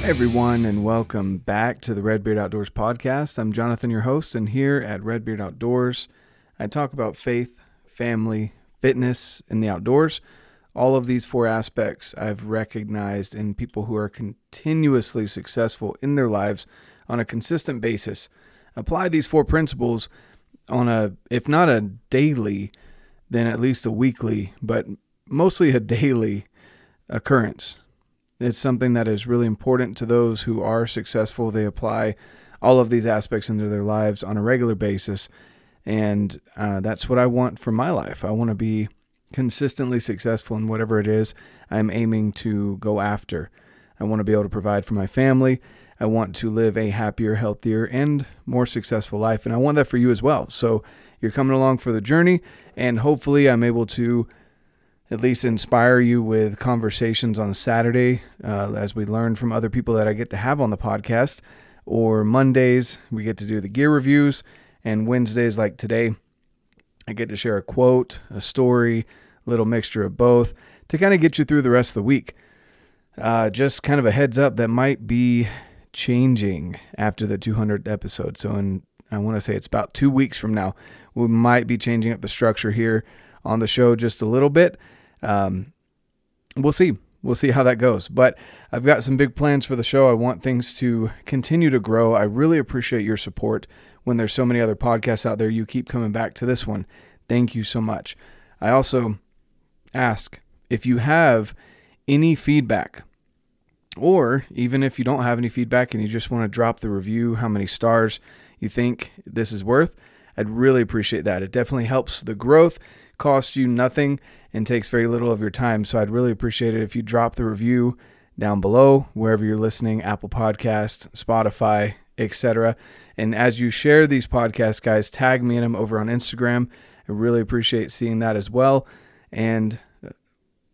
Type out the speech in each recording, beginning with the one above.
Everyone, and welcome back to the RedBeard Outdoors podcast. I'm Jonathan, your host, and here at RedBeard Outdoors, I talk about faith, family, fitness, and the outdoors. All of these four aspects I've recognized in people who are continuously successful in their lives on a consistent basis. Apply these four principles on if not a daily, then at least a weekly, but mostly a daily occurrence. It's something that is really important to those who are successful. They apply all of these aspects into their lives on a regular basis. And that's what I want for my life. I want to be consistently successful in whatever it is I'm aiming to go after. I want to be able to provide for my family. I want to live a happier, healthier, and more successful life. And I want that for you as well. So you're coming along for the journey, and hopefully I'm able to at least inspire you with conversations on Saturday as we learn from other people that I get to have on the podcast. Or Mondays, we get to do the gear reviews. And Wednesdays, like today, I get to share a quote, a story, a little mixture of both to kind of get you through the rest of the week. Just kind of a heads up that might be changing after the 200th episode. So I want to say it's about 2 weeks from now. We might be changing up the structure here on the show just a little bit. We'll see. We'll see how that goes. But I've got some big plans for the show. I want things to continue to grow. I really appreciate your support. When there's so many other podcasts out there, you keep coming back to this one. Thank you so much. I also ask if you have any feedback, or even if you don't have any feedback and you just want to drop the review, how many stars you think this is worth, I'd really appreciate that. It definitely helps the growth, costs you nothing, and takes very little of your time. So I'd really appreciate it if you drop the review down below, wherever you're listening, Apple Podcasts, Spotify, etc. And as you share these podcasts, guys, tag me in them over on Instagram. I really appreciate seeing that as well. And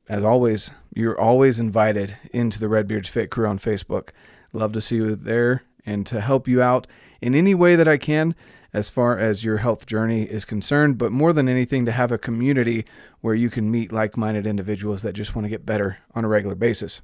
as always, you're always invited into the RedBeard's Fit crew on Facebook. Love to see you there and to help you out in any way that I can as far as your health journey is concerned, but more than anything, to have a community where you can meet like-minded individuals that just want to get better on a regular basis.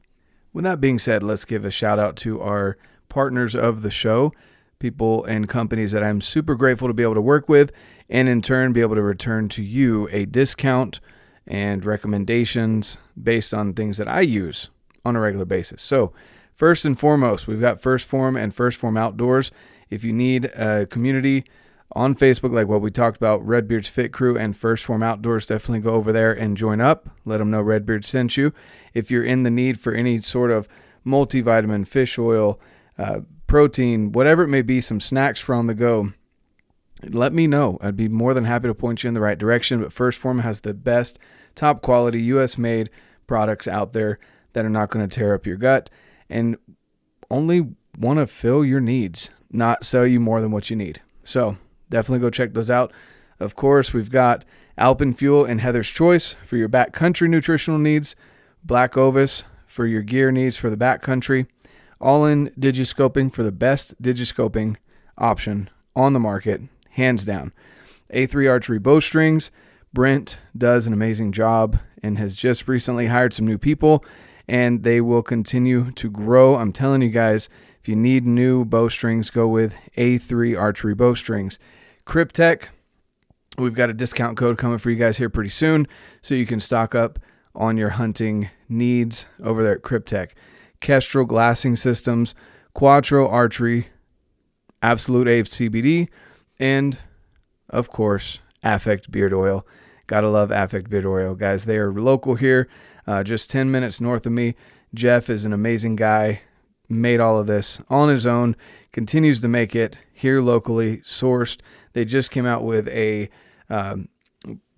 With that being said, let's give a shout out to our partners of the show, people and companies that I'm super grateful to be able to work with, and in turn be able to return to you a discount and recommendations based on things that I use on a regular basis. So first and foremost, we've got Phorm and Phorm Outdoors. If you need a community on Facebook, like what we talked about, RedBeard's Fit Crew and Phorm Outdoors, definitely go over there and join up. Let them know RedBeard sent you. If you're in the need for any sort of multivitamin, fish oil, protein, whatever it may be, some snacks for on the go, let me know. I'd be more than happy to point you in the right direction. But Phorm has the best, top quality, U.S.-made products out there that are not going to tear up your gut and only want to fill your needs, not sell you more than what you need. So definitely go check those out. Of course, we've got Alpen Fuel and Heather's Choice for your backcountry nutritional needs, Black Ovis for your gear needs for the backcountry, All-in Digiscoping for the best digiscoping option on the market, hands down. A3 Archery Bowstrings. Brent does an amazing job and has just recently hired some new people, and they will continue to grow. I'm telling you guys, if you need new bowstrings, go with A3 Archery Bowstrings. Cryptek, we've got a discount code coming for you guys here pretty soon, so you can stock up on your hunting needs over there at Cryptek. Kestrel Glassing Systems, Quattro Archery, Absolute Apes CBD, and, of course, Affect Beard Oil. Gotta love Affect Beard Oil, guys. They are local here, just 10 minutes north of me. Jeff is an amazing guy, made all of this on his own, continues to make it here locally, sourced. They just came out with a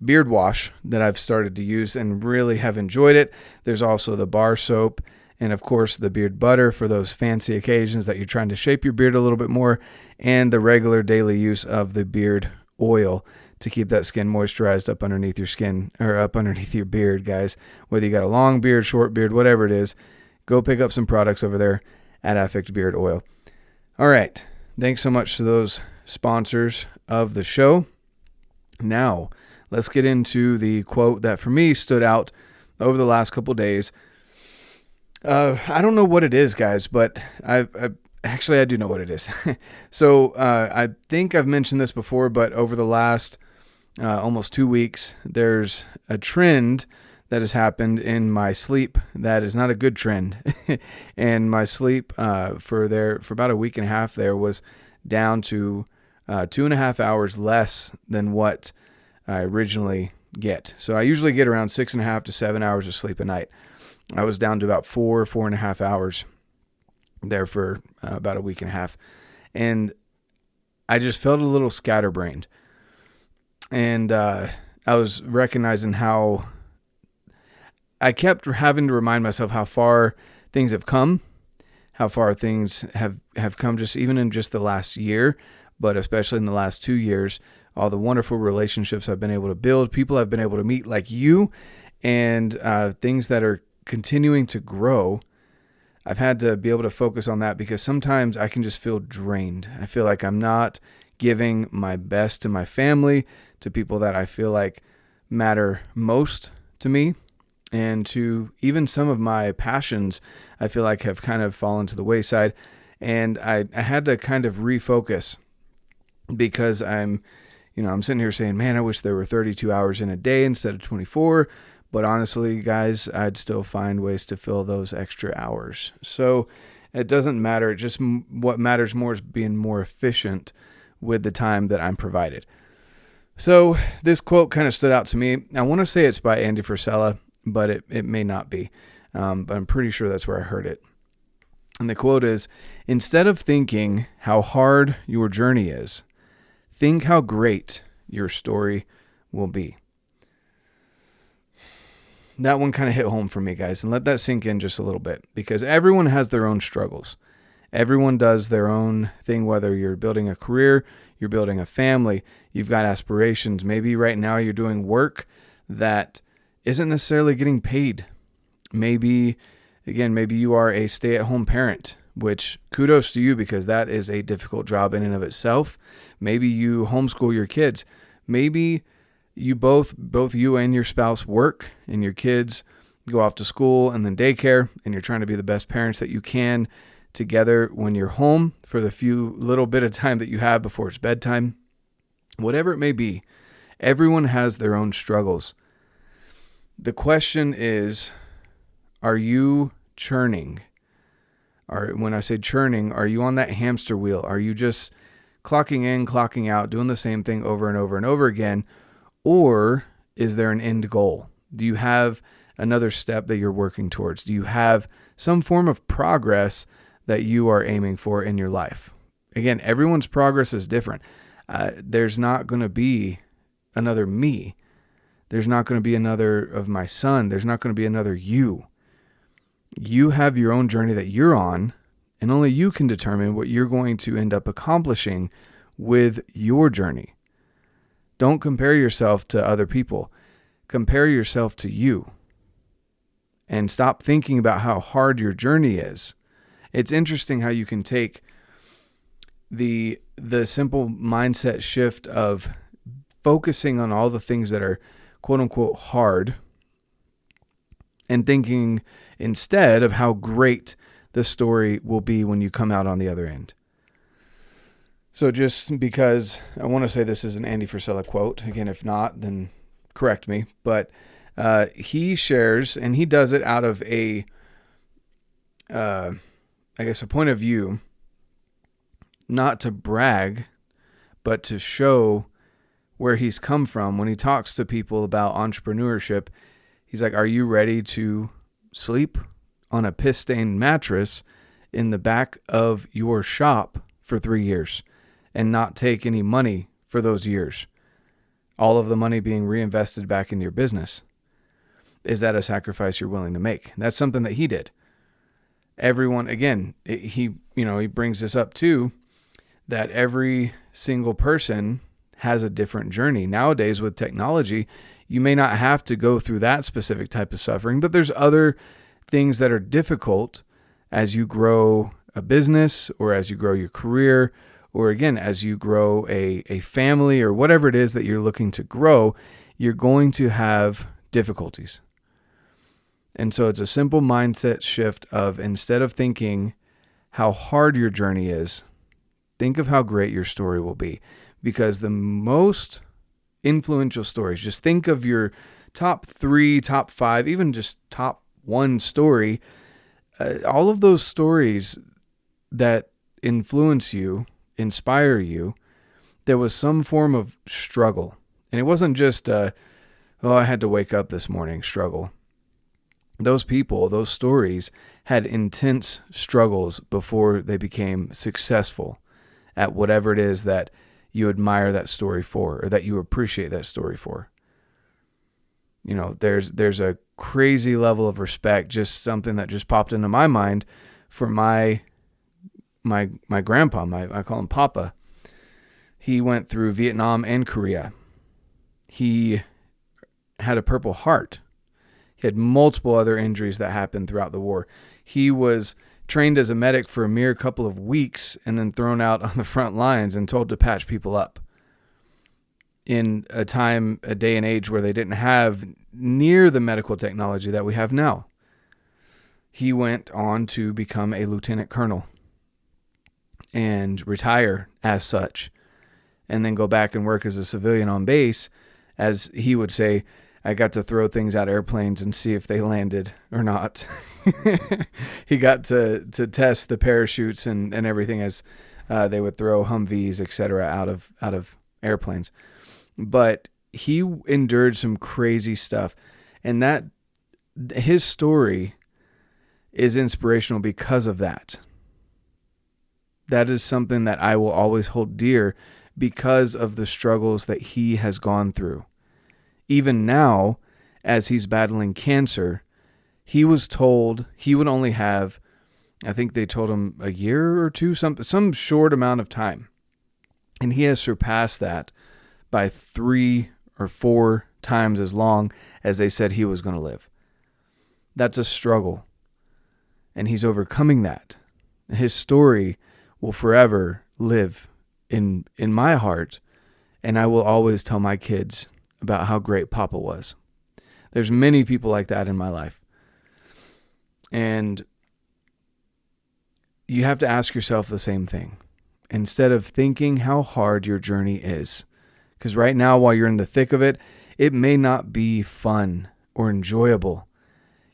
beard wash that I've started to use and really have enjoyed it. There's also the bar soap and, of course, the beard butter for those fancy occasions that you're trying to shape your beard a little bit more, and the regular daily use of the beard oil to keep that skin moisturized up underneath your skin, or up underneath your beard, guys. Whether you got a long beard, short beard, whatever it is, go pick up some products over there at Affect Beard Oil. All right. Thanks so much to those sponsors of the show. Now, let's get into the quote that for me stood out over the last couple days. I don't know what it is, guys, but I do know what it is. So I think I've mentioned this before, but over the last almost 2 weeks, there's a trend that has happened in my sleep that is not a good trend. And my sleep for about a week and a half there was down to 2.5 hours less than what I originally get. So I usually get around 6.5 to 7 hours of sleep a night. I was down to about 4.5 hours there for about a week and a half. And I just felt a little scatterbrained. And I was recognizing how I kept having to remind myself how far things have come, how far things have come just even in just the last year, but especially in the last 2 years, all the wonderful relationships I've been able to build, people I've been able to meet like you, and things that are continuing to grow. I've had to be able to focus on that because sometimes I can just feel drained. I feel like I'm not giving my best to my family, to people that I feel like matter most to me, and to even some of my passions I feel like have kind of fallen to the wayside. And I had to kind of refocus because I'm sitting here saying, man, I wish there were 32 hours in a day instead of 24. But honestly, guys, I'd still find ways to fill those extra hours. So it doesn't matter. It just, what matters more is being more efficient with the time that I'm provided. So this quote kind of stood out to me. I want to say it's by Andy Frisella, but it may not be. But I'm pretty sure that's where I heard it. And the quote is, instead of thinking how hard your journey is, think how great your story will be. That one kind of hit home for me, guys, and let that sink in just a little bit, because everyone has their own struggles. Everyone does their own thing, whether you're building a career, you're building a family, you've got aspirations. Maybe right now you're doing work that isn't necessarily getting paid. Maybe you are a stay-at-home parent, which kudos to you, because that is a difficult job in and of itself. Maybe you homeschool your kids. Maybe you both you and your spouse work, and your kids go off to school and then daycare, and you're trying to be the best parents that you can together when you're home for the few little bit of time that you have before it's bedtime. Whatever it may be, everyone has their own struggles. The question is, are you churning? When I say churning, are you on that hamster wheel? Are you just clocking in, clocking out, doing the same thing over and over and over again? Or is there an end goal? Do you have another step that you're working towards? Do you have some form of progress that you are aiming for in your life? Again, everyone's progress is different. There's not going to be another me. There's not going to be another of my son. There's not going to be another you. You have your own journey that you're on, and only you can determine what you're going to end up accomplishing with your journey. Don't compare yourself to other people. Compare yourself to you. And stop thinking about how hard your journey is. It's interesting how you can take the simple mindset shift of focusing on all the things that are quote unquote hard, and thinking instead of how great the story will be when you come out on the other end. So just because I want to say this is an Andy Frisella quote, again, if not, then correct me, but he shares, and he does it out of a point of view, not to brag, but to show where he's come from. When he talks to people about entrepreneurship, he's like, are you ready to sleep on a piss-stained mattress in the back of your shop for 3 years and not take any money for those years? All of the money being reinvested back into your business. Is that a sacrifice you're willing to make? That's something that he did. Everyone, again, he brings this up too, that every single person has a different journey. Nowadays with technology, you may not have to go through that specific type of suffering, but there's other things that are difficult as you grow a business, or as you grow your career, or again, as you grow a family, or whatever it is that you're looking to grow, you're going to have difficulties. And so it's a simple mindset shift of, instead of thinking how hard your journey is, think of how great your story will be. Because the most influential stories, just think of your top 3, top 5, even just top 1 story. All of those stories that influence you, inspire you, there was some form of struggle. And it wasn't just, I had to wake up this morning struggle. Those people, those stories had intense struggles before they became successful at whatever it is that you admire that story for, or that you appreciate that story for. You know, there's a crazy level of respect, just something that just popped into my mind, for my grandpa. I call him Papa. He went through Vietnam and Korea. He had a Purple Heart. He had multiple other injuries that happened throughout the war. He was trained as a medic for a mere couple of weeks and then thrown out on the front lines and told to patch people up. In a day and age where they didn't have near the medical technology that we have now. He went on to become a lieutenant colonel and retire as such, and then go back and work as a civilian on base. As he would say, I got to throw things out of airplanes and see if they landed or not. He got to test the parachutes and everything as they would throw Humvees, etc., out of airplanes. But he endured some crazy stuff, and that his story is inspirational because of that. That is something that I will always hold dear because of the struggles that he has gone through. Even now, as he's battling cancer, he was told he would only have, I think they told him a year or two, some short amount of time. And he has surpassed that by 3 or 4 times as long as they said he was going to live. That's a struggle. And he's overcoming that. His story will forever live in my heart. And I will always tell my kids about how great Papa was. There's many people like that in my life. And you have to ask yourself the same thing. Instead of thinking how hard your journey is. Because right now, while you're in the thick of it, it may not be fun or enjoyable.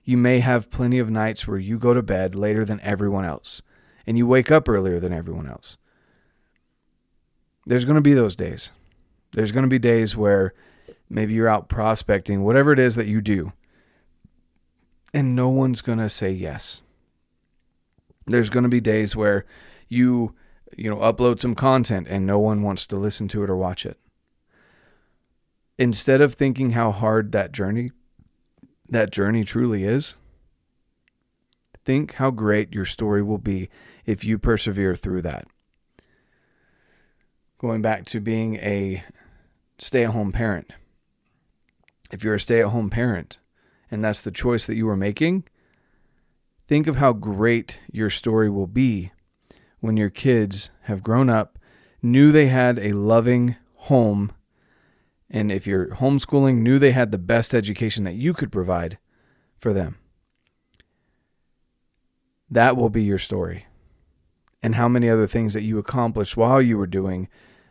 You may have plenty of nights where you go to bed later than everyone else, and you wake up earlier than everyone else. There's going to be those days. There's going to be days where maybe you're out prospecting, whatever it is that you do, and no one's going to say yes. There's going to be days where you upload some content and no one wants to listen to it or watch it. Instead of thinking how hard that journey truly is, think how great your story will be if you persevere through that. Going back to being a stay-at-home parent. If you're a stay-at-home parent and that's the choice that you are making, think of how great your story will be when your kids have grown up, knew they had a loving home, and if you're homeschooling, knew they had the best education that you could provide for them. That will be your story. And how many other things that you accomplished while you were doing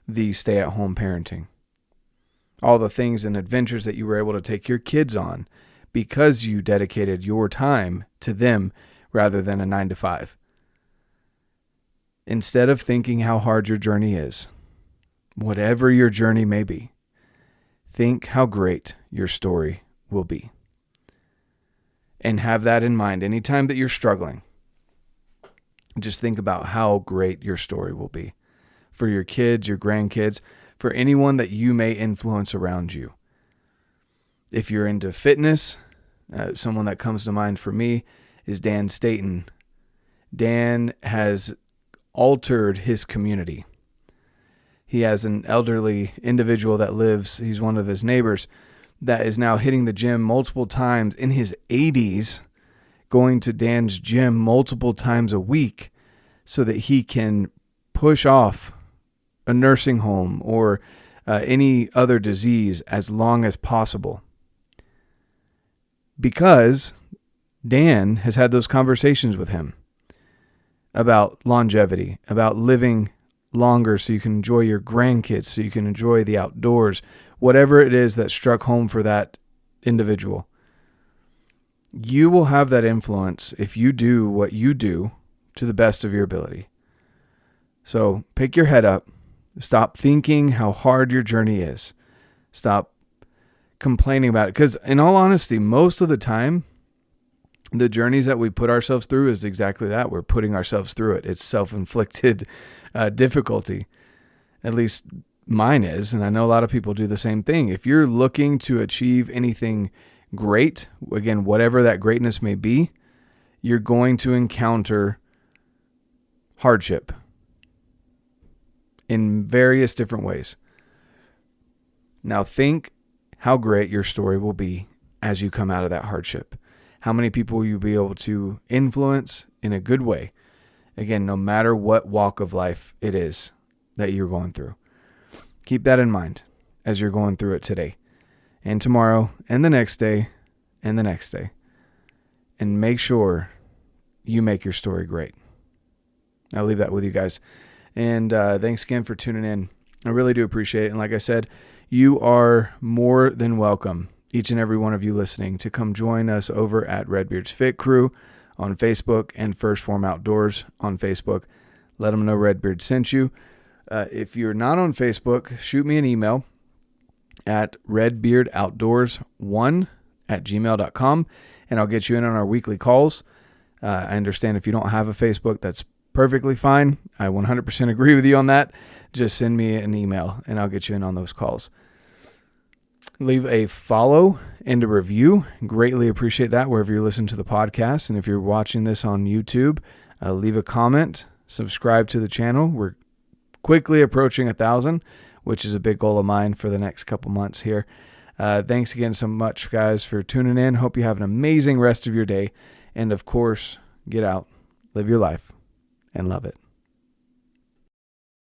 the stay-at-home parenting. All the things and adventures that you were able to take your kids on because you dedicated your time to them rather than a 9-to-5. Instead of thinking how hard your journey is, whatever your journey may be, think how great your story will be. And have that in mind anytime that you're struggling. Just think about how great your story will be for your kids, your grandkids, for anyone that you may influence around you. If you're into fitness, someone that comes to mind for me is Dan Staton. Dan has altered his community. He has an elderly individual that lives, he's one of his neighbors, that is now hitting the gym multiple times in his 80s, going to Dan's gym multiple times a week so that he can push off a nursing home or any other disease as long as possible. Because Dan has had those conversations with him about longevity, about living longer so you can enjoy your grandkids, so you can enjoy the outdoors, whatever it is that struck home for that individual. You will have that influence if you do what you do to the best of your ability. So pick your head up. Stop thinking how hard your journey is. Stop complaining about it. Because in all honesty, most of the time, the journeys that we put ourselves through is exactly that. We're putting ourselves through it. It's self-inflicted difficulty. At least mine is. And I know a lot of people do the same thing. If you're looking to achieve anything great, again, whatever that greatness may be, you're going to encounter hardship in various different ways. Now think how great your story will be as you come out of that hardship. How many people will you be able to influence in a good way? Again, no matter what walk of life it is that you're going through. Keep that in mind as you're going through it today and tomorrow and the next day and the next day. And make sure you make your story great. I'll leave that with you guys. And thanks again for tuning in. I really do appreciate it. And like I said, you are more than welcome, each and every one of you listening, to come join us over at RedBeard's Fit Crew on Facebook and First Phorm Outdoors on Facebook. Let them know RedBeard sent you. If you're not on Facebook, shoot me an email at redbeardoutdoors1@gmail.com, and I'll get you in on our weekly calls. I understand if you don't have a Facebook, that's perfectly fine. I 100% agree with you on that. Just send me an email and I'll get you in on those calls. Leave a follow and a review. Greatly appreciate that wherever you listen to the podcast. And if you're watching this on YouTube, leave a comment, subscribe to the channel. We're quickly approaching 1,000, which is a big goal of mine for the next couple months here. Thanks again so much, guys, for tuning in. Hope you have an amazing rest of your day. And of course, get out, live your life, and love it.